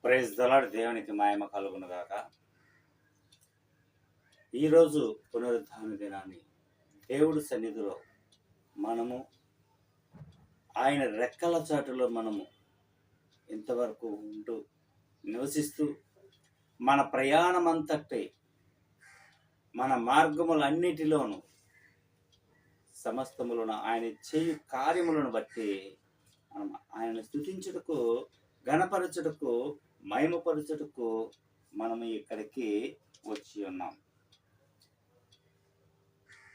Praise the lord. దేవునికి మహిమ కలుగును గాక. ఈరోజు పునరుత్థాన దినాన్ని దేవుడి సన్నిధిలో మనము ఆయన రెక్కల చాటులో మనము ఇంతవరకు ఉంటూ నివసిస్తూ మన ప్రయాణమంతటే మన మార్గములన్నిటిలోనూ సమస్తములను ఆయన చేయు కార్యములను బట్టి మనం ఆయన స్తుతించుటకు, ఘనపరచుటకు, మహిమపరచుటకు మనము ఇక్కడికి వచ్చి ఉన్నాం.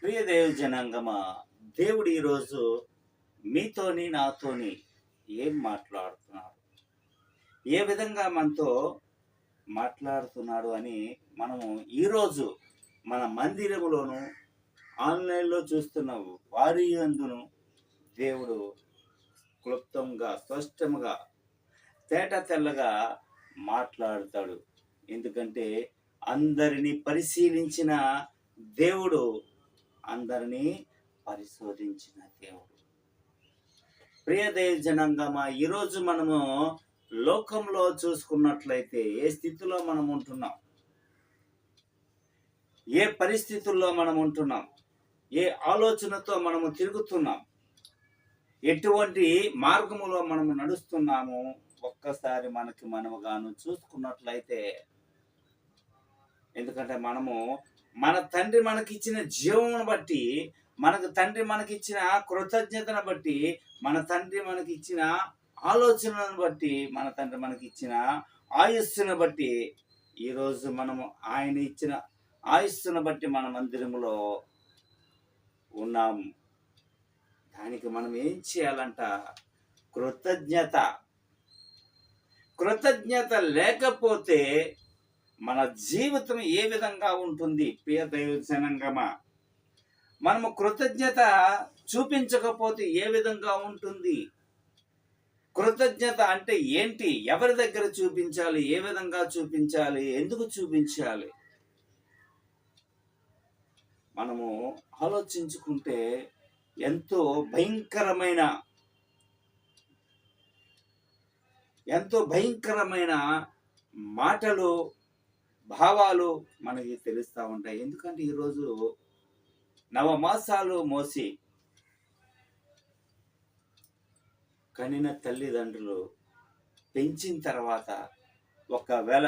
ప్రియ దేవ జనాంగమా, దేవుడు ఈరోజు మీతోని నాతోని ఏం మాట్లాడుతున్నాడు, ఏ విధంగా మనతో మాట్లాడుతున్నాడు అని మనము ఈరోజు మన మందిరములోను ఆన్లైన్లో చూస్తున్న వారి యందును దేవుడు క్లుప్తంగా, స్పష్టంగా, తేట తెల్లగా మాట్లాడతాడు. ఎందుకంటే అందరినీ పరిశీలించిన దేవుడు, అందరినీ పరిశోధించిన దేవుడు. ప్రియ దేవ జనాంగమా, ఈరోజు మనము లోకంలో చూసుకున్నట్లయితే ఏ స్థితిలో మనం ఉంటున్నాం, ఏ పరిస్థితుల్లో మనం ఉంటున్నాం, ఏ ఆలోచనతో మనము తిరుగుతున్నాం, ఎటువంటి మార్గములో మనము నడుస్తున్నాము, ఒక్కసారి మనముగాను చూసుకున్నట్లయితే, ఎందుకంటే మనము మన తండ్రి మనకిచ్చిన జీవమును బట్టి, తండ్రి మనకిచ్చిన కృతజ్ఞతను బట్టి, మన తండ్రి మనకిచ్చిన ఆలోచనలను బట్టి, మన తండ్రి మనకిచ్చిన ఆయుస్సును బట్టి, ఈరోజు మనము ఆయన ఇచ్చిన ఆయుస్సును బట్టి మన మందిరములో ఉన్నాము. దానికి మనం ఏం చేయాలంట? కృతజ్ఞత లేకపోతే మన జీవితం ఏ విధంగా ఉంటుంది? ప్రియ దైవ జనాంగమా, మనము కృతజ్ఞత చూపించకపోతే ఏ విధంగా ఉంటుంది? కృతజ్ఞత అంటే ఏంటి? ఎవరి దగ్గర చూపించాలి? ఏ విధంగా చూపించాలి? ఎందుకు చూపించాలి? మనము ఆలోచించుకుంటే ఎంతో భయంకరమైన మాటలు, భావాలు మనకి తెలుస్తూ ఉంటాయి. ఎందుకంటే ఈరోజు నవమాసాలు మోసి కనిన తల్లిదండ్రులు పెంచిన తర్వాత ఒకవేళ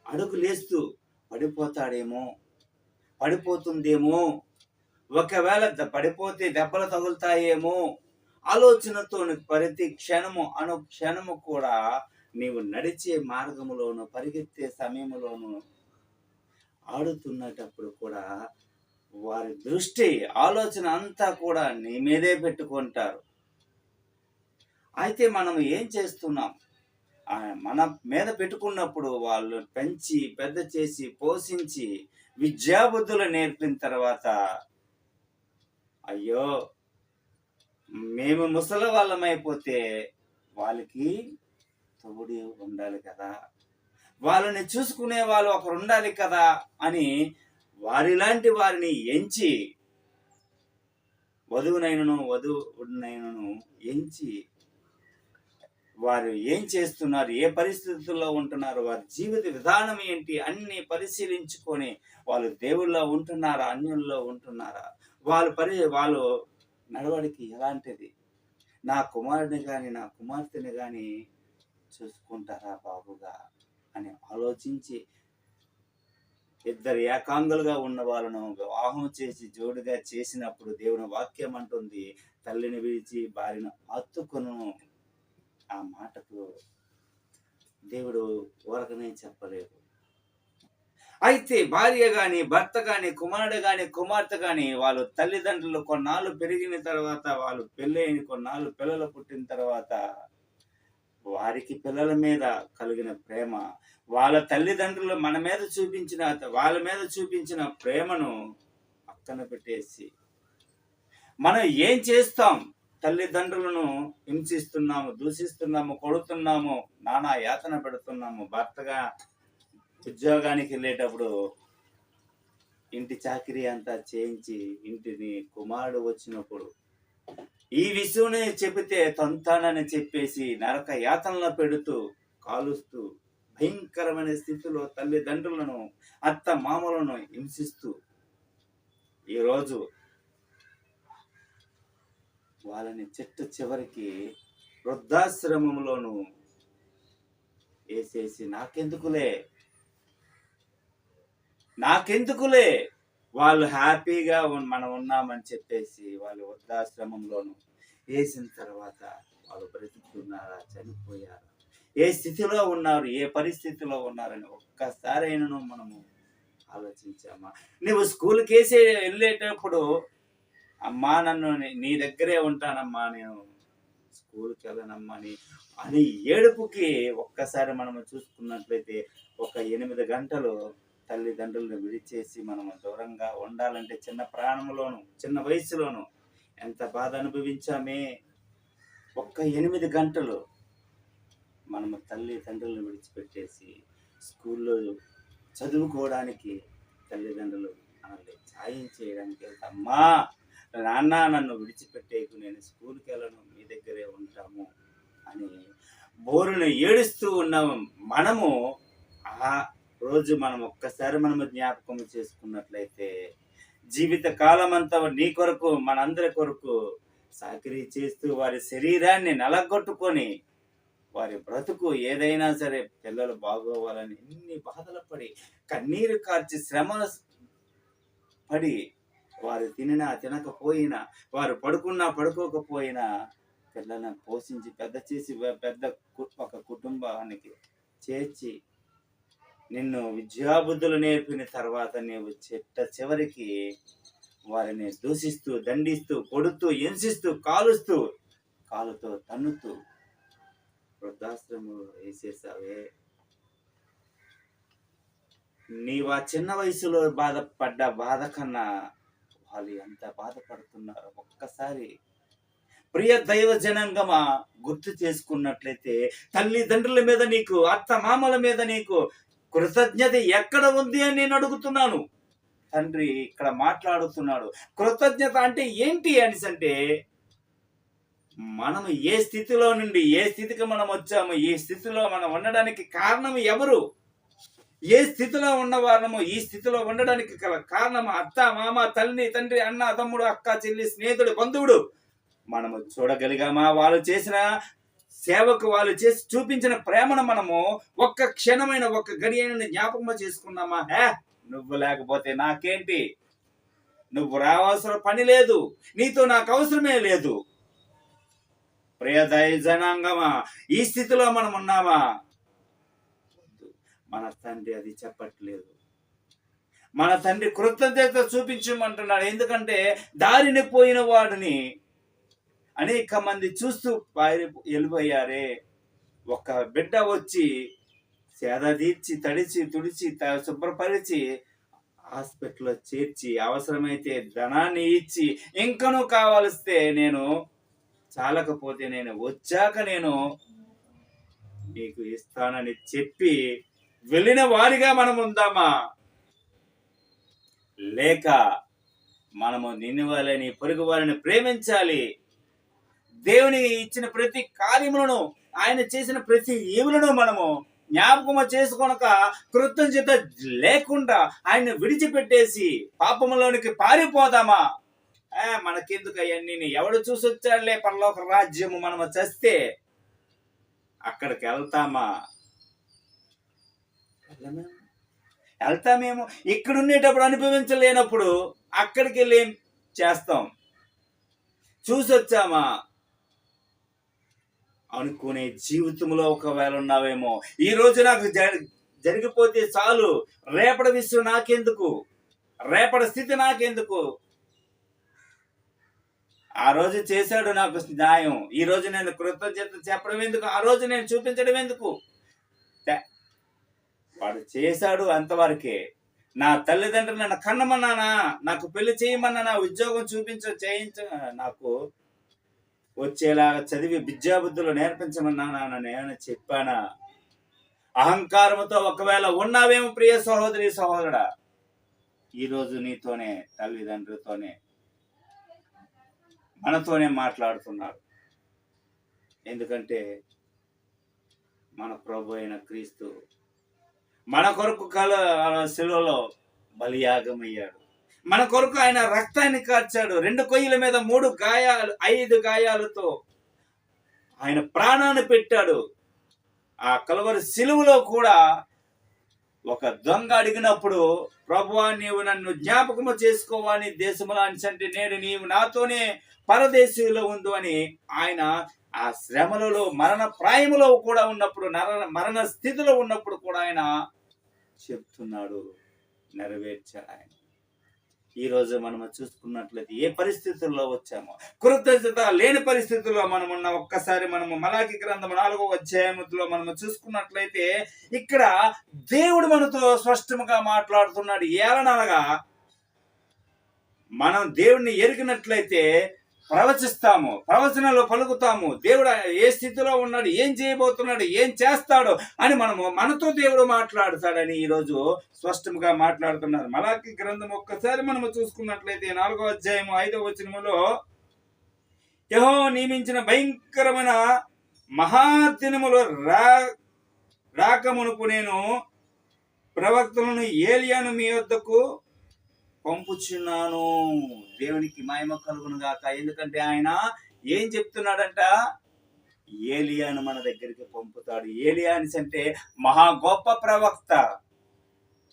అడుగులేస్తూ పడిపోతుందేమో, ఒకవేళ పడిపోతే దెబ్బలు తగులుతాయేమో ఆలోచనతో ప్రతి క్షణము కూడా నీవు నడిచే మార్గములోను, పరిగెత్తే సమయంలోను, ఆడుతున్నటప్పుడు కూడా వారి దృష్టి, ఆలోచన అంతా కూడా నీ మీదే పెట్టుకుంటారు. అయితే మనం ఏం చేస్తున్నాం? మన మీద పెట్టుకున్నప్పుడు వాళ్ళు పెంచి పెద్ద చేసి పోషించి విద్యాబుద్ధులు నేర్పిన తర్వాత, అయ్యో మేము ముసలి వాళ్ళమైపోతే వాళ్ళకి తోడు ఉండాలి కదా, వాళ్ళని చూసుకునే వాళ్ళు ఒకరు ఉండాలి కదా అని వారిలాంటి వారిని ఎంచి, వధువునైనను ఎంచి వారు ఏం చేస్తున్నారు, ఏ పరిస్థితుల్లో ఉంటున్నారు, వారి జీవిత విధానం ఏంటి అన్ని పరిశీలించుకొని వాళ్ళు దేవుళ్ళలో ఉంటున్నారా, అన్యుల్లో ఉంటున్నారా, వాళ్ళు నడవడికి ఎలాంటిది, నా కుమారుని కానీ నా కుమార్తెని కానీ చూసుకుంటారా బాబుగా అని ఆలోచించి, ఇద్దరు ఏకాంగులుగా ఉన్న వాళ్ళను వివాహం చేసి జోడుగా చేసినప్పుడు దేవుని వాక్యం అంటుంది, తల్లిని విడిచి భార్యను హత్తుకొను. ఆ మాటకు దేవుడు ఊరకనే చెప్పలేదు. అయితే భార్య గాని, భర్త గాని, కుమారుడు గాని, కుమార్తె గాని, వాళ్ళు తల్లిదండ్రులు కొన్నాళ్ళు పెరిగిన తర్వాత, వాళ్ళు పెళ్ళైన కొన్నాళ్ళు పిల్లలు పుట్టిన తర్వాత, వారికి పిల్లల మీద కలిగిన ప్రేమ, వాళ్ళ తల్లిదండ్రులు వాళ్ళ మీద చూపించిన ప్రేమను పక్కన పెట్టేసి మనం ఏం చేస్తాం? తల్లిదండ్రులను హింసిస్తున్నాము, దూషిస్తున్నాము, కొడుతున్నాము, నానా యాతన పెడుతున్నాము. భర్తగా ఉద్యోగానికి వెళ్ళేటప్పుడు ఇంటి చాకిరీ అంతా చేయించి, ఇంటిని కుమారుడు వచ్చినప్పుడు ఈ విషయం చెబితే తంతానని చెప్పేసి నరక యాతనలో పెడుతూ కాలుస్తూ భయంకరమైన స్థితిలో తల్లిదండ్రులను అత్త మామలను హింసిస్తూ ఈరోజు వాళ్ళని చివరికి వృద్ధాశ్రమంలోను వేసేసి నాకెందుకులే వాళ్ళు హ్యాపీగా మనం ఉన్నామని చెప్పేసి వాళ్ళు వృద్ధాశ్రమంలోను వేసిన తర్వాత వాళ్ళు బ్రతుకుతున్నారా, చనిపోయారా, ఏ స్థితిలో ఉన్నారు, ఏ పరిస్థితిలో ఉన్నారని ఒక్కసారైనా మనము ఆలోచించామా? నువ్వు స్కూల్కి వెళ్ళేటప్పుడు అమ్మా నన్ను నీ దగ్గరే ఉంటానమ్మా, నేను స్కూల్కి వెళ్ళనమ్మా అని ఏడుపుకి ఒక్కసారి మనము చూసుకున్నట్లయితే ఒక 8 గంటలు తల్లిదండ్రులను విడిచేసి మనము దూరంగా ఉండాలంటే చిన్న ప్రాణంలోను చిన్న వయసులోను ఎంత బాధ అనుభవించామే. ఒక్క 8 గంటలు మనము తల్లిదండ్రులను విడిచిపెట్టేసి స్కూల్లో చదువుకోవడానికి తల్లిదండ్రులు మనల్ని సాయం చేయడానికి వెళ్తామ్మా, నాన్న నన్ను విడిచిపెట్టేకు, నేను స్కూల్కి వెళ్ళను, మీ దగ్గరే ఉంటాము అని బోరును ఏడుస్తూ ఉన్నాము. మనము ఆ రోజు మనం ఒక్కసారి మనము జ్ఞాపకం చేసుకున్నట్లయితే జీవిత కాలం అంతా నీ కొరకు మనందరి కొరకు సాకిరీ చేస్తూ వారి శరీరాన్ని నలగొట్టుకొని వారి బ్రతుకు ఏదైనా సరే పిల్లలు బాగోవాలని ఎన్ని బాధలు పడి కన్నీరు కార్చి శ్రమ పడి వారు తినినా తినకపోయినా వారు పడుకున్నా పడుకోకపోయినా పిల్లలను పోషించి పెద్ద చేసి ఒక కుటుంబానికి చేర్చి నిన్ను విద్యాబుద్ధులు నేర్పిన తర్వాత నీవు చివరికి వారిని దూషిస్తూ దండిస్తూ కొడుతూ హింసిస్తూ కాలుతో తన్నుతూ వృద్ధాశ్రమంలో వేసేసావే. నీవు ఆ చిన్న వయసులో బాధపడ్డ బాధ కన్నా వాళ్ళు ఎంత బాధపడుతున్నారు ఒక్కసారి ప్రియ దైవ జనాంగమా గుర్తు చేసుకున్నట్లయితే తల్లిదండ్రుల మీద నీకు అత్త మామల మీద నీకు కృతజ్ఞత ఎక్కడ ఉంది అని నేను అడుగుతున్నాను. తండ్రి ఇక్కడ మాట్లాడుతున్నాడు. కృతజ్ఞత అంటే ఏంటి అంటే మనం ఏ స్థితిలో నుండి ఏ స్థితికి మనం వచ్చాము, ఈ స్థితిలో మనం ఉండడానికి కారణం ఎవరు, ఏ స్థితిలో ఉన్నవారము ఈ స్థితిలో ఉండడానికి గల కారణం అత్త మామ తల్లి తండ్రి అన్న తమ్ముడు అక్క చెల్లి స్నేహితుడు బంధువుడు మనము చూడగలిగామా? వాళ్ళు చేసిన సేవకు వాళ్ళు చేసి చూపించిన ప్రేమను మనము ఒక్క క్షణమైన ఒక్క గడియని జ్ఞాపకం చేసుకున్నామా? నువ్వు లేకపోతే నాకేంటి, నువ్వు రావాల్సిన పని లేదు, నీతో నాకు అవసరమే లేదు. ప్రియదయ జనాంగమా ఈ స్థితిలో మనం ఉన్నామా? మన తండ్రి అది చెప్పట్లేదు. మన తండ్రి కృతజ్ఞత చూపించమంటున్నాడు. ఎందుకంటే దారిని పోయిన వాడిని అనేక మంది చూస్తూ వెళ్ళిపోయారే. ఒక బిడ్డ వచ్చి సేద తీర్చి తడిచి తుడిచి శుభ్రపరిచి హాస్పిటల్లో చేర్చి అవసరమైతే ధనాన్ని ఇచ్చి ఇంకనూ కావలిస్తే నేను చాలకపోతే నేను వచ్చాక నేను నీకు ఇస్తానని చెప్పి వెళ్ళిన వారిగా మనం ఉందామా? లేక మనము నిన్ను వాళ్ళని పొరుగు వారిని ప్రేమించాలి. దేవుని ఇచ్చిన ప్రతి కార్యములను ఆయన చేసిన ప్రతి ఈవులను మనము జ్ఞాపకము చేసుకొనక కృతజ్ఞత లేకుండా ఆయన విడిచిపెట్టేసి పాపములోనికి పారిపోదామా? మనకెందుకు అవన్నీ, ఎవడు చూసొచ్చాడులే పరలోక రాజ్యము, మనము చస్తే అక్కడికి వెళ్తామేమో. ఇక్కడ ఉండేటప్పుడు అనుభవించలేనప్పుడు అక్కడికి వెళ్ళి ఏం చేస్తాం? చూసొచ్చామా అనుకునే జీవితంలో ఒకవేళ ఉన్నావేమో. ఈ రోజు నాకు జరిగిపోతే చాలు, రేపటి విషయం నాకెందుకు, రేపటి స్థితి నాకెందుకు, ఆ రోజు చేశాడు నాకు న్యాయం, ఈ రోజు నేను కృతజ్ఞత చెప్పడం ఎందుకు, ఆ రోజు నేను చూపించడం ఎందుకు? వాడు చేశాడు అంతవరకే. నా తల్లిదండ్రులు నన్ను కన్నమన్నానా, నాకు పెళ్లి చేయమన్నానా, ఉద్యోగం చేయించ నాకు వచ్చేలాగా చదివి విద్యాబుద్ధులు నేర్పించమన్నానా, నేను చెప్పానా? అహంకారంతో ఒకవేళ ఉన్నావేమో ప్రియ సహోదరి సహోదరుడా, ఈరోజు నీతోనే తల్లిదండ్రులతోనే మనతోనే మాట్లాడుతున్నాడు. ఎందుకంటే మన ప్రభు అయిన క్రీస్తు మన కొరకు శిలువలో బలియాగమయ్యాడు. మన కొరకు ఆయన రక్తాన్ని కార్చాడు. 2 కొయ్యల మీద 3 గాయాలు 5 గాయాలతో ఆయన ప్రాణాన్ని పెట్టాడు. ఆ కలువరి శిలువలో కూడా ఒక దొంగ అడిగినప్పుడు, ప్రభువా నీవు నన్ను జ్ఞాపకము చేసుకోవాలని దేశములో అంటే నేడు నీవు నాతోనే పరదేశీలో ఉండు అని ఆయన ఆ శ్రమలలో మరణ ప్రాయములో కూడా ఉన్నప్పుడు, మరణ స్థితిలో ఉన్నప్పుడు కూడా ఆయన చెప్తున్నాడు, నెరవేర్చాడు ఆయన. ఈ రోజు మనము చూసుకున్నట్లయితే ఏ పరిస్థితుల్లో వచ్చామో, కృతజ్ఞత లేని పరిస్థితుల్లో మనం ఉన్న, ఒక్కసారి మనము మలాకి గ్రంథం 4వ అధ్యాయంలో మనము చూసుకున్నట్లయితే ఇక్కడ దేవుడు మనతో స్పష్టంగా మాట్లాడుతున్నాడు. ఏలనగా మనం దేవుడిని ఎరిగినట్లయితే ప్రవచిస్తాము, ప్రవచనలో పలుకుతాము. దేవుడు ఏ స్థితిలో ఉన్నాడు, ఏం చేయబోతున్నాడు, ఏం చేస్తాడు అని మనతో దేవుడు మాట్లాడతాడని ఈరోజు స్పష్టంగా మాట్లాడుతున్నారు. మలాకి గ్రంథం ఒక్కసారి మనము చూసుకున్నట్లయితే 4వ అధ్యాయం 5వ వచనములో, యెహోవా నియమించిన భయంకరమైన మహాదినములో రాకమునుపు నేను ప్రవక్తలను ఏలియాను మీ వద్దకు పంపుచున్నాను. దేవునికి మహిమ కలుగును గాక. ఎందుకంటే ఆయన ఏం చెప్తున్నాడంట, ఏలియాను మన దగ్గరికి పంపుతాడు. ఏలియా అంటే మహా గొప్ప ప్రవక్త.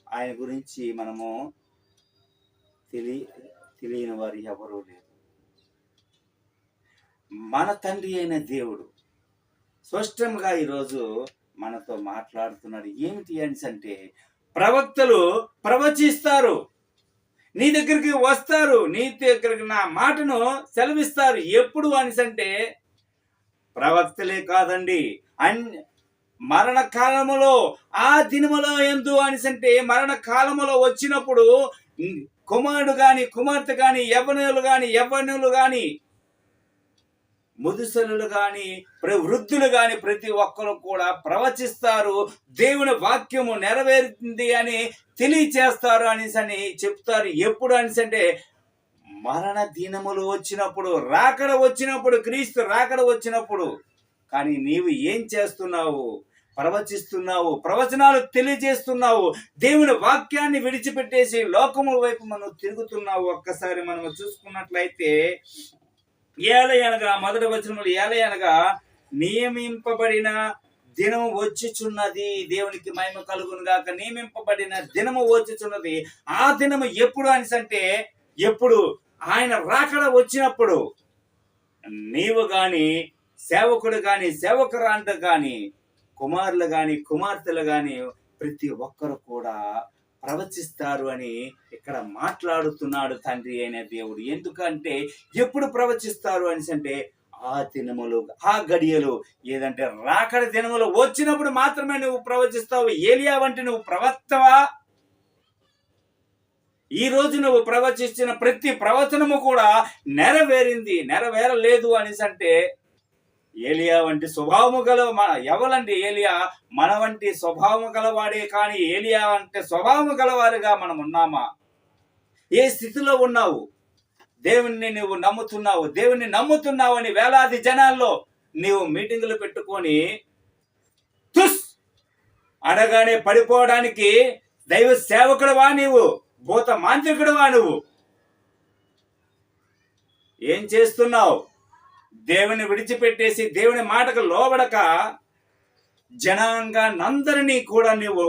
ఆయన గురించి మనము తెలియని వారు ఎవరూ లేరు. మన తండ్రి అయిన దేవుడు స్పష్టంగా ఈరోజు మనతో మాట్లాడుతున్నాడు. ఏమిటి అంటే, ప్రవక్తలు ప్రవచిస్తారు, నీ దగ్గరికి వస్తారు, నీ దగ్గరికి నా మాటను సెలవిస్తారు. ఎప్పుడు అంటే ప్రవక్తలే కాదండి, మరణ కాలములో, ఆ దినములో ఎందు అంటే మరణ కాలములో వచ్చినప్పుడు కుమారుడు గాని కుమార్తె గాని యవ్వనులు గాని ముదుసలులు గాని వృద్ధులు గాని ప్రతి ఒక్కరు కూడా ప్రవచిస్తారు. దేవుని వాక్యము నెరవేరుతుంది అని తెలియచేస్తారు అని చెప్తారు. ఎప్పుడు అంటే మరణ దినములు వచ్చినప్పుడు, రాకడ వచ్చినప్పుడు, క్రీస్తు రాకడ వచ్చినప్పుడు. కానీ నీవు ఏం చేస్తున్నావు? ప్రవచిస్తున్నావు, ప్రవచనాలు తెలియజేస్తున్నావు, దేవుని వాక్యాన్ని విడిచిపెట్టేసి లోకముల వైపు మనం తిరుగుతున్నావు. ఒక్కసారి మనం చూసుకున్నట్లయితే ఏలయనగా మొదటి వచనములు, ఏలయనగా నియమింపబడిన దినము వచ్చుచున్నది. దేవునికి మహిమ కలుగును గాక. నియమింపబడిన దినము వచ్చుచున్నది. ఆ దినము ఎప్పుడు అంటే ఎప్పుడు ఆయన రాకడ వచ్చినప్పుడు నీవు గాని, సేవకుడు గాని, సేవకురాంట గాని, కుమారులు గాని కుమార్తెలు గాని ప్రతి ఒక్కరు కూడా ప్రవచిస్తారు అని ఇక్కడ మాట్లాడుతున్నాడు తండ్రి అయిన దేవుడు. ఎందుకంటే ఎప్పుడు ప్రవచిస్తారు అంటే ఆ దినములు, ఆ గడియలు, ఏదంటే రాకడ దినములు వచ్చినప్పుడు మాత్రమే నువ్వు ప్రవచిస్తావు. ఏలియా వంటి నువ్వు ప్రవక్తవా? ఈ రోజు నువ్వు ప్రవచించిన ప్రతి ప్రవచనము కూడా నెరవేరలేదు అంటే ఏలియా వంటి స్వభావము గల ఎవరండి? ఏలియా మన వంటి స్వభావము గలవాడే. కానీ ఏలియా అంటే స్వభావము గలవారుగా మనం ఉన్నామా? ఏ స్థితిలో ఉన్నావు? దేవుణ్ణి నువ్వు నమ్ముతున్నావు, దేవుణ్ణి నమ్ముతున్నావు అని వేలాది జనాల్లో నీవు మీటింగులు పెట్టుకొని తుస్ అనగానే పడిపోవడానికి దైవ సేవకుడువా నీవు? భూత మాంత్రికుడువా నువ్వు? ఏం చేస్తున్నావు? దేవుని విడిచిపెట్టేసి దేవుని మాటకు లోబడక జనాంగానందరినీ కూడా నువ్వు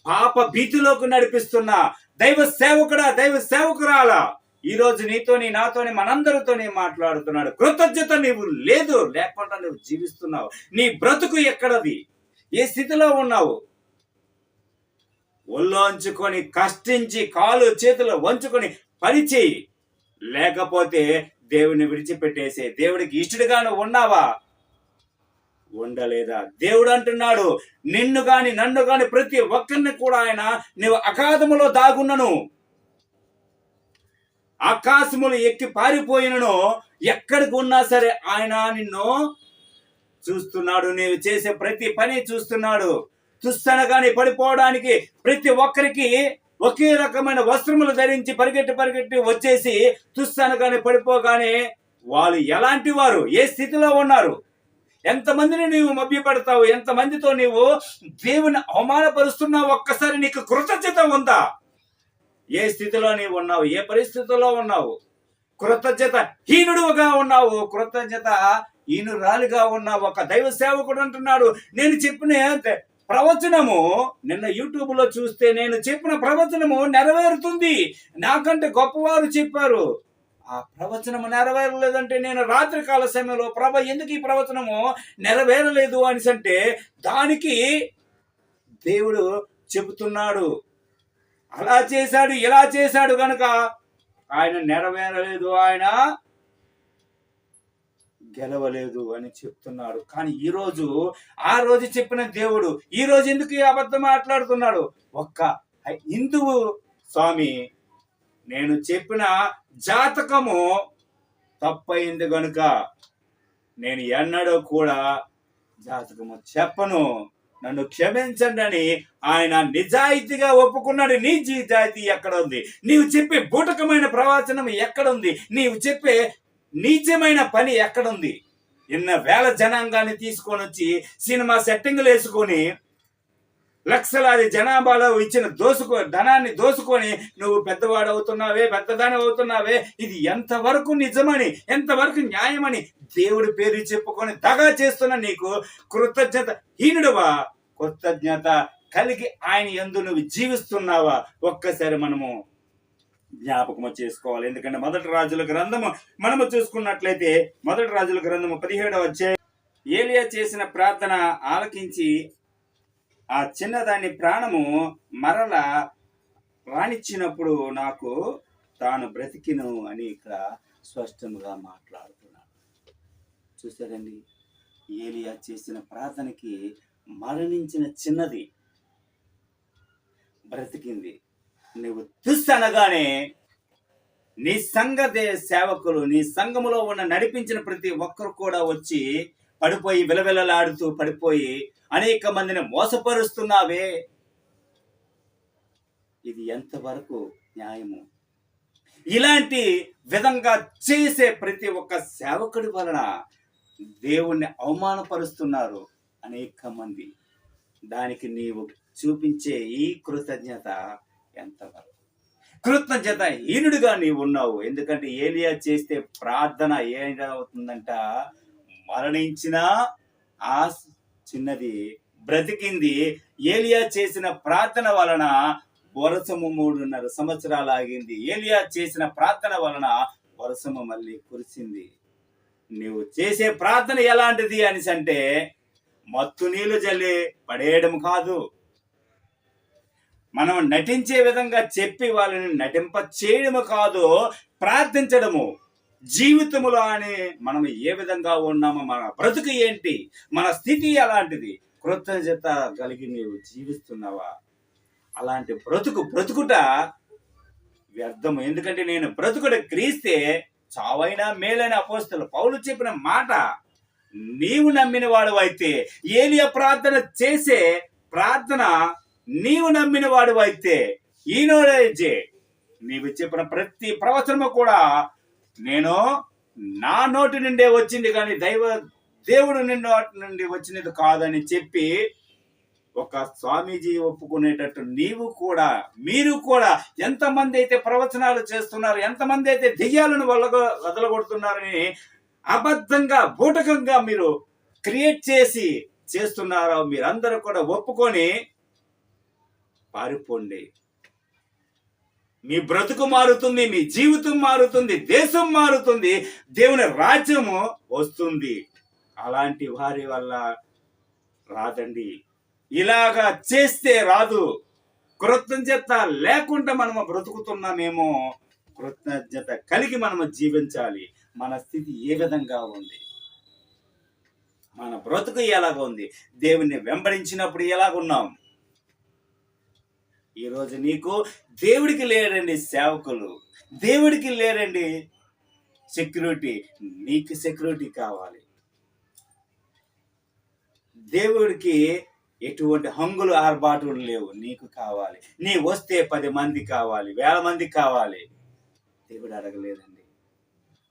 పాప భీతిలోకి నడిపిస్తున్నా దైవ సేవకుడా, దైవ సేవకురాలా, ఈ రోజు నీతోని నాతోని మనందరితోని మాట్లాడుతున్నాడు. కృతజ్ఞత నీవు లేకుండా నువ్వు జీవిస్తున్నావు. నీ బ్రతుకు ఎక్కడది? ఏ స్థితిలో ఉన్నావు? ఒళ్ళోంచుకొని కష్టించి కాలు చేతులు వంచుకొని పని చేయి. లేకపోతే దేవుని విడిచిపెట్టేసే దేవుడికి ఇష్టడుగాను ఉన్నావా? ఉండలేదా? దేవుడు అంటున్నాడు, నిన్ను గాని నన్ను గాని ప్రతి ఒక్కరిని కూడా ఆయన నువ్వు అగాధములో దాగున్నను, ఆకాశములు ఎక్కి పారిపోయినను, ఎక్కడికి ఉన్నా సరే ఆయన నిన్ను చూస్తున్నాడు. నీవు చేసే ప్రతి పని చూస్తున్నాడు. తుస్సనగాని పడిపోవడానికి ప్రతి ఒక్కరికి ఒకే రకమైన వస్త్రములు ధరించి పరిగెట్టి వచ్చేసి తుస్సనగాని పడిపోగానే వాళ్ళు ఎలాంటి వారు, ఏ స్థితిలో ఉన్నారు, ఎంతమందిని నీవు మభ్యపెడతావు, ఎంతమందితో నీవు దేవుని అవమానపరుస్తున్నావు. ఒక్కసారి నీకు కృతజ్ఞత ఉందా? ఏ స్థితిలో నీవు ఉన్నావు, ఏ పరిస్థితుల్లో ఉన్నావు? కృతజ్ఞత హీనుడుగా ఉన్నావు, కృతజ్ఞత హీనురాలిగా ఉన్నావు. ఒక దైవ సేవకుడు అంటున్నాడు, నేను చెప్పిన ప్రవచనము నిన్న యూట్యూబ్ లో చూస్తే నేను చెప్పిన ప్రవచనము నెరవేరుతుంది, నాకంటే గొప్పవారు చెప్పారు. ఆ ప్రవచనము నెరవేరలేదంటే నేను రాత్రి కాల సమయంలో ప్రభ ఎందుకు ఈ ప్రవచనము నెరవేరలేదు అని అంటే దానికి దేవుడు చెబుతున్నాడు, అలా చేశాడు ఇలా చేశాడు కనుక ఆయన నెరవేరలేదు, ఆయన గెలవలేదు అని చెప్తున్నాడు. కానీ ఈరోజు ఆ రోజు చెప్పిన దేవుడు ఈ రోజు ఎందుకు ఈ అబద్ధం మాట్లాడుతున్నాడు? ఒక్క హిందువు స్వామి, నేను చెప్పిన జాతకము తప్పయింది గనుక నేను ఎన్నడూ కూడా జాతకము చెప్పను, నన్ను క్షమించండి అని ఆయన నిజాయితీగా ఒప్పుకున్నాడు. నీ నిజాయితీ ఎక్కడ ఉంది? నీవు చెప్పే బూటకమైన ప్రవచనం ఎక్కడుంది? నీవు చెప్పే నీచమైన పని ఎక్కడుంది? ఎన్న వేల జనాంగాన్ని తీసుకొని వచ్చి సినిమా సెట్టింగ్లు వేసుకొని లక్షలాది జనాభాలో ఇచ్చిన ధనాన్ని దోసుకొని నువ్వు పెద్దవాడు అవుతున్నావే, పెద్దదాని అవుతున్నావే. ఇది ఎంతవరకు నిజమని, ఎంతవరకు న్యాయమని దేవుడి పేరు చెప్పుకొని దగా చేస్తున్న నీకు కృతజ్ఞత హీనుడువా? కృతజ్ఞత కలిగి ఆయన యందు నువ్వు జీవిస్తున్నావా? ఒక్కసారి మనము జ్ఞాపకము చేసుకోవాలి. ఎందుకంటే మొదటి రాజుల గ్రంథము మనము చూసుకున్నట్లయితే మొదటి రాజుల గ్రంథము 17వ అధ్యాయం, ఏలియా చేసిన ప్రార్థన ఆలకించి ఆ చిన్నదాని ప్రాణము మరల రాణించినప్పుడు నాకు తాను బ్రతికిను అని ఇక్కడ స్పష్టంగా మాట్లాడుతున్నాడు. చూసారండి, ఏలియా చేసిన ప్రార్థనకి మరణించిన చిన్నది బ్రతికింది. నువ్వు తుస్సనగానే నీ సంఘ సేవకులు, నీ సంఘములో ఉన్న నడిపించిన ప్రతి ఒక్కరు కూడా వచ్చి పడిపోయి విలవిలలాడుతూ పడిపోయి అనేక మందిని మోసపరుస్తున్నావే. ఇది ఎంతవరకు న్యాయము? ఇలాంటి విధంగా చేసే ప్రతి ఒక్క సేవకుడి వలన దేవుణ్ణి అవమానపరుస్తున్నారు అనేక మంది. దానికి నీవు చూపించే ఈ కృతజ్ఞత ఎంతవరకు? కృతజ్ఞత హీనుడిగా నీవు ఉన్నావు. ఎందుకంటే ఏలియా చేస్తే ప్రార్థన ఏమవుతుందంట, మరణించిన ఆ చిన్నది బ్రతికింది. ఏలియా చేసిన ప్రార్థన వలన వర్షము 3.5 సంవత్సరాలు ఆగింది. ఏలియా చేసిన ప్రార్థన వలన వర్షము మళ్ళీ కురిసింది. నువ్వు చేసే ప్రార్థన ఎలాంటిది అని అంటే మత్తు నీళ్లు జల్లి పడేయడం కాదు. మనం నటించే విధంగా చెప్పి వాళ్ళని నటింప చేయడము కాదు, ప్రార్థించడము. జీవితములో అని మనం ఏ విధంగా ఉన్నామో, మన బ్రతుకు ఏంటి, మన స్థితి ఎలాంటిది, కృతజ్ఞత కలిగి నీవు జీవిస్తున్నావా? అలాంటి బ్రతుకుట వ్యర్థము. ఎందుకంటే నేను బ్రతుకుట క్రీస్తే చావైనా మేలైన అపోస్తలుడు పౌలు చెప్పిన మాట నీవు నమ్మిన వాడు అయితే, ఏలియా ప్రార్థన చేసే ప్రార్థన నీవు నమ్మిన వాడు అయితే, ఈనోడే నీవు చెప్పిన ప్రతి ప్రవచనము కూడా నేను నా నోటి నుండే వచ్చింది కానీ దేవుడు నోటి నుండి వచ్చినది కాదని చెప్పి ఒక స్వామీజీ ఒప్పుకునేటట్టు మీరు కూడా ఎంతమంది అయితే ప్రవచనాలు చేస్తున్నారు, ఎంతమంది అయితే దెయ్యాలను వదలగొడుతున్నారని అబద్ధంగా బూటకంగా మీరు క్రియేట్ చేసి చేస్తున్నారో మీరందరూ కూడా ఒప్పుకొని పారిపోండి. మీ బ్రతుకు మారుతుంది, మీ జీవితం మారుతుంది, దేశం మారుతుంది, దేవుని రాజ్యము వస్తుంది. అలాంటి వారి వల్ల రాదండి. ఇలాగా చేస్తే రాదు. కృతజ్ఞత లేకుండా మనము బ్రతుకుతున్నామేమో. కృతజ్ఞత కలిగి మనము జీవించాలి. మన స్థితి ఏ విధంగా ఉంది, మన బ్రతుకు ఎలాగ ఉంది, దేవుణ్ణి వెంబడించినప్పుడు ఎలాగున్నాం? ఈరోజు నీకు దేవుడికి లేరండి సేవకులు, దేవుడికి లేరండి సెక్యూరిటీ. నీకు సెక్యూరిటీ కావాలి. దేవుడికి ఎటువంటి హంగులు ఆర్భాటులు లేవు, నీకు కావాలి. నీ వస్తే 10 మంది కావాలి, 1000 మంది కావాలి. దేవుడు అడగలేదండి.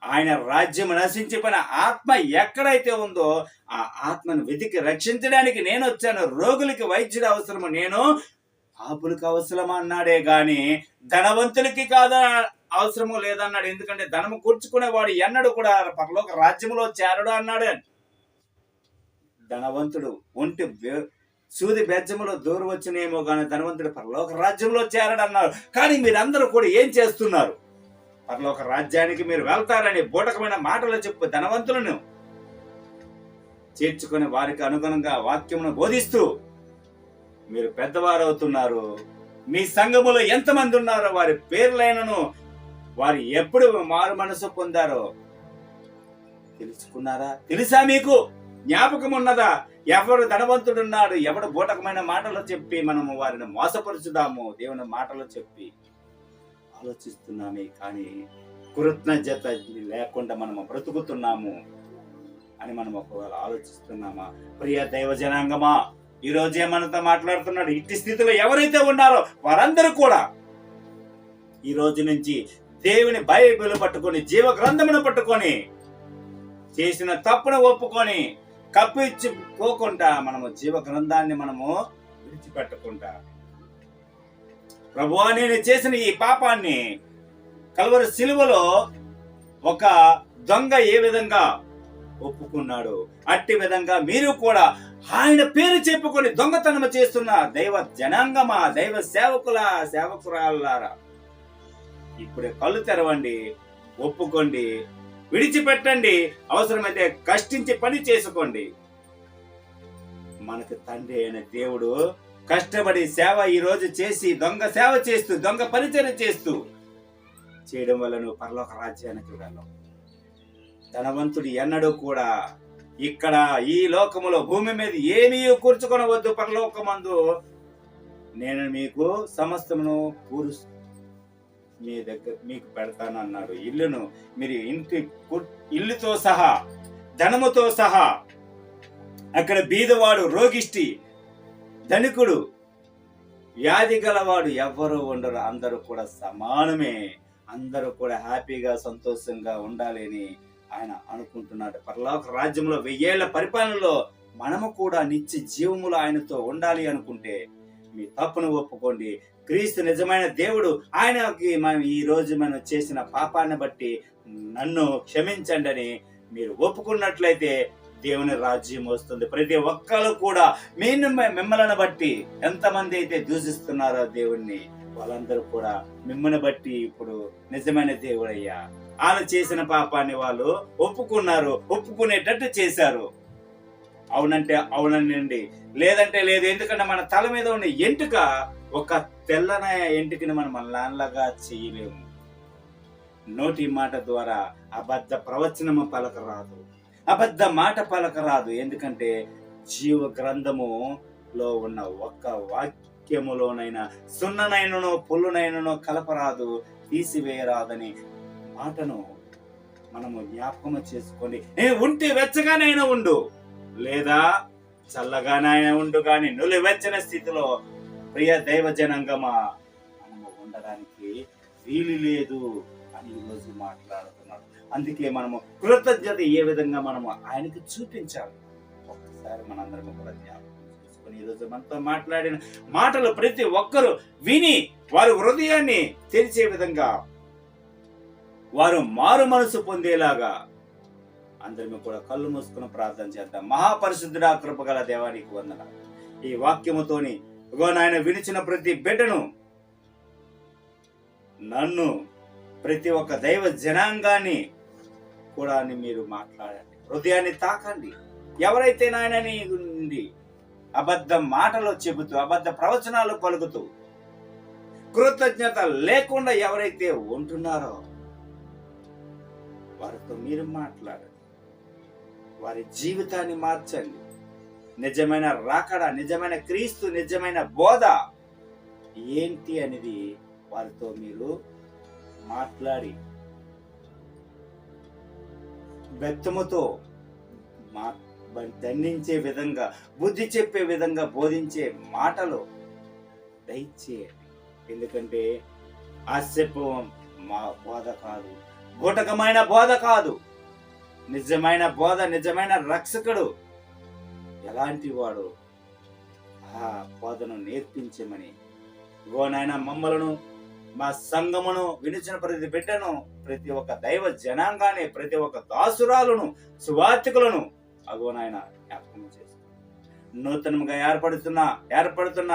ఆయన రాజ్యం నశించిపోయిన ఆత్మ ఎక్కడైతే ఉందో ఆ ఆత్మను వెతికి రక్షించడానికి నేను వచ్చాను. రోగులకి వైద్యుడు అవసరము, నేను పాపులకు అవసరం అన్నాడే గాని ధనవంతులకి కాదా అవసరము లేదన్నాడు. ఎందుకంటే ధనము కూర్చుకునేవాడు ఎన్నడూ కూడా పరలోక రాజ్యంలో చేరడు అన్నాడు. ధనవంతుడు ఒంటి సూది బెజ్జములో దూరం వచ్చినేమో కానీ ధనవంతుడు పరలోక రాజ్యంలో చేరడన్నారు. కానీ మీరందరూ కూడా ఏం చేస్తున్నారు? పరలోక రాజ్యానికి మీరు వెళ్తారని బూటకమైన మాటలు చెప్పు ధనవంతులను చేర్చుకుని వారికి అనుగుణంగా వాక్యమును బోధిస్తూ మీరు పెద్దవారు అవుతున్నారు. మీ సంఘములో ఎంతమంది ఉన్నారో వారి పేర్లైనను వారు ఎప్పుడు మారు మనసు పొందారో తెలుసుకున్నారా? తెలుసా? మీకు జ్ఞాపకం ఉన్నదా? ఎవరు ధనవంతుడున్నాడు, ఎవడు బూటకమైన మాటలు చెప్పి మనము వారిని మోసపరుచుదాము దేవుని మాటలు చెప్పి ఆలోచిస్తున్నామే కానీ కృతజ్ఞత లేకుండా మనము బ్రతుకుతున్నాము అని మనం ఒకవేళ ఆలోచిస్తున్నామా? ప్రియ దైవ జనాంగమా, ఈ రోజే మనతో మాట్లాడుతున్నాడు. ఇట్టి స్థితిలో ఎవరైతే ఉన్నారో వారందరూ కూడా ఈ రోజు నుంచి దేవుని బైబిల్ పట్టుకొని జీవ గ్రంథమును పట్టుకొని చేసిన తప్పును ఒప్పుకొని కప్పిచ్చుకోకుండా మనము జీవ గ్రంథాన్ని మనము విడిచిపెట్టకుండా ప్రభువా నేను చేసిన ఈ పాపాన్ని కల్వరి సిలువలో ఒక దొంగ ఏ విధంగా ఒప్పుకున్నాడు అట్టి విధంగా మీరు కూడా ఆయన పేరు చెప్పుకొని దొంగతనం చేస్తున్న దైవ జనాంగమా, దైవ సేవకురాలారా, ఇప్పుడే కళ్ళు తెరవండి, ఒప్పుకోండి, విడిచిపెట్టండి, అవసరమైతే కష్టించి పని చేసుకోండి. మనకు తండ్రి అయిన దేవుడు కష్టపడి సేవ ఈ రోజు చేసి దొంగ సేవ చేస్తూ దొంగ పరిచయం చేస్తూ చేయడం వల్ల నువ్వు పరలోక రాజ్యానికి వెళ్ళవు. ధనవంతుడు ఎన్నడూ కూడా ఇక్కడ ఈ లోకములో భూమి మీద ఏమీ కూర్చుకొనవద్దు, పరలోకమందు నేను మీకు సమస్తమును మీ దగ్గర మీకు పెడతానన్నాడు. ఇల్లును మీరు ఇల్లుతో సహా ధనముతో సహా అక్కడ బీదవాడు, రోగిష్టి, ధనికుడు, వ్యాధి గలవాడు ఎవ్వరూ ఉండరు. అందరూ కూడా సమానమే. అందరూ కూడా హ్యాపీగా సంతోషంగా ఉండాలి అని ఆయన అనుకుంటున్నాడు. పరలోక రాజ్యంలో 1000 ఏళ్ల పరిపాలనలో మనము కూడా నిత్య జీవములో ఆయనతో ఉండాలి అనుకుంటే మీ తప్పును ఒప్పుకోండి. క్రీస్తు నిజమైన దేవుడు, ఆయనకి మనం ఈ రోజు మనం చేసిన పాపాన్ని బట్టి నన్ను క్షమించండి అని మీరు ఒప్పుకున్నట్లయితే దేవుని రాజ్యం వస్తుంది. ప్రతి ఒక్కరు కూడా మిమ్మల్ని బట్టి ఎంతమంది అయితే దూషిస్తున్నారో దేవుణ్ణి, వాళ్ళందరూ కూడా మిమ్మల్ని బట్టి ఇప్పుడు నిజమైన దేవుడయ్యా, వాళ్ళు చేసిన పాపాన్ని వాళ్ళు ఒప్పుకున్నారు, ఒప్పుకునేటట్టు చేశారు. అవునంటే అవునండి, లేదంటే లేదు. ఎందుకంటే మన తల మీద ఉన్న ఎంటుక ఒక తెల్లన ఎంటుకని మనం లాగా చేయలేము. నోటి మాట ద్వారా అబద్ధ ప్రవచనము పలకరాదు, అబద్ధ మాట పలకరాదు. ఎందుకంటే జీవ గ్రంథములో ఉన్న ఒక్క వాక్యములోనైనా సున్ననైనను పుల్లునైనను కలపరాదు, తీసివేయరాదని మాటను మనము జ్ఞాపకము చేసుకొని ఉంటే వెచ్చగానైనా ఉండు, లేదా చల్లగానైనా ఉండు, కానీ నులివెచ్చని స్థితిలో ప్రియ దైవ జనాంగమా మనము ఉండడానికి వీలు లేదు అని ఈరోజు మాట్లాడుతున్నాడు. అందుకే మనము కృతజ్ఞత ఏ విధంగా మనము ఆయనకి చూపించాలి. ఒక్కసారి మనందరం కూడా జ్ఞాపకం చేసుకొని ఈరోజు మనతో మాట్లాడిన మాటలు ప్రతి ఒక్కరూ విని వారి హృదయాన్ని తెరిచే విధంగా, వారు మారు మనసు పొందేలాగా అందరినీ కూడా కళ్ళు మూసుకుని ప్రార్థన చేద్దాం. మహాపరిశుద్ధుడా, కృపగల దేవానికి వందనాలు. ఈ వాక్యముతోని నాయన విడిచిన ప్రతి బిడ్డను, నన్ను, ప్రతి ఒక్క దైవ జనాంగాన్ని కూడా మీరు మాట్లాడండి, హృదయాన్ని తాకండి. ఎవరైతే నాయన నీ నుండి అబద్ధ మాటలు చెబుతూ అబద్ధ ప్రవచనాలు పలుకుతూ కృతజ్ఞత లేకుండా ఎవరైతే ఉంటున్నారో వారితో మీరు మాట్లాడండి, వారి జీవితాన్ని మార్చండి. నిజమైన రాకడ, నిజమైన క్రీస్తు, నిజమైన బోధ ఏంటి అనేది వారితో మీరు మాట్లాడి బెత్తముతో దండించే విధంగా, బుద్ధి చెప్పే విధంగా బోధించే మాటలు దయచేయండి. ఎందుకంటే ఆశపు మా బోధ కాదు, బూటకమైన బోధ కాదు, నిజమైన బోధ, నిజమైన రక్షకుడు ఎలాంటి వాడు ఆ బోధను నేర్పించమని నాయన మమ్మలను, మా సంఘమును, వినిచిన ప్రతి బిడ్డను, ప్రతి ఒక్క దైవ జనాంగాన్ని, ప్రతి ఒక్క దాసురాలను, సువార్థికులను నాయన జ్ఞాపకం చేసుకో. నూతనంగా ఏర్పడుతున్న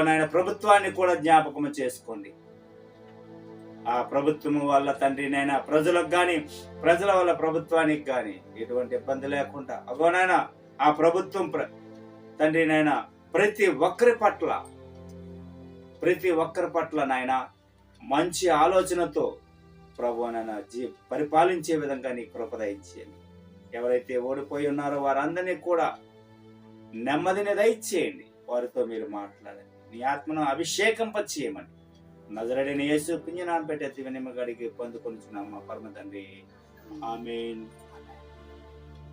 నాయన ప్రభుత్వాన్ని కూడా జ్ఞాపకం చేసుకోండి. ఆ ప్రభుత్వము వల్ల తండ్రి నైనా ప్రజలకు గాని, ప్రజల వల్ల ప్రభుత్వానికి గాని ఎటువంటి ఇబ్బంది లేకుండా నాయన ఆ ప్రభుత్వం తండ్రి నైనా ప్రతి ఒక్కరి పట్ల నాయన మంచి ఆలోచనతో ప్రభు నాయన పరిపాలించే విధంగా నీ కృప దయచేయండి. ఎవరైతే ఓడిపోయి ఉన్నారో వారందరినీ కూడా నెమ్మదిని దయచేయండి. వారితో మీరు మాట్లాడండి. నీ ఆత్మను అభిషేకింపచేయమని నజరేయుడైన యేసు పుణ్యనామమున పెట్టి వినయముగా అడిగి పొందుకొనుచున్నాము మా పరమ తండ్రి. ఆమేన్.